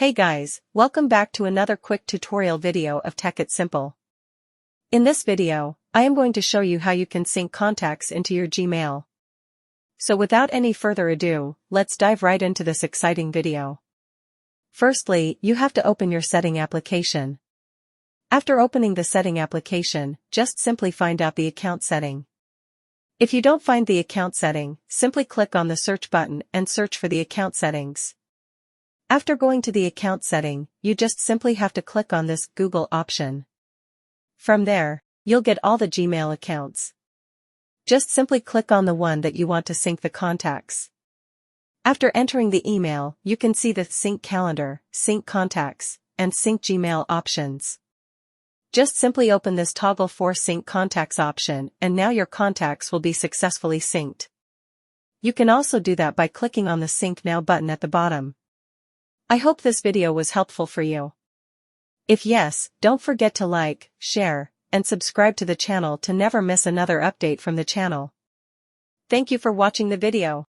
Hey guys, welcome back to another quick tutorial video of Tech It Simple. In this video, I am going to show you how you can sync contacts into your Gmail. So without any further ado, let's dive right into this exciting video. Firstly, you have to open your setting application. After opening the setting application, just simply find out the account setting. If you don't find the account setting, simply click on the search button and search for the account settings. After going to the account setting, you just simply have to click on this Google option. From there, you'll get all the Gmail accounts. Just simply click on the one that you want to sync the contacts. After entering the email, you can see the Sync Calendar, Sync Contacts, and Sync Gmail options. Just simply open this toggle for Sync Contacts option and now your contacts will be successfully synced. You can also do that by clicking on the Sync Now button at the bottom. I hope this video was helpful for you. If yes, don't forget to like, share, and subscribe to the channel to never miss another update from the channel. Thank you for watching the video.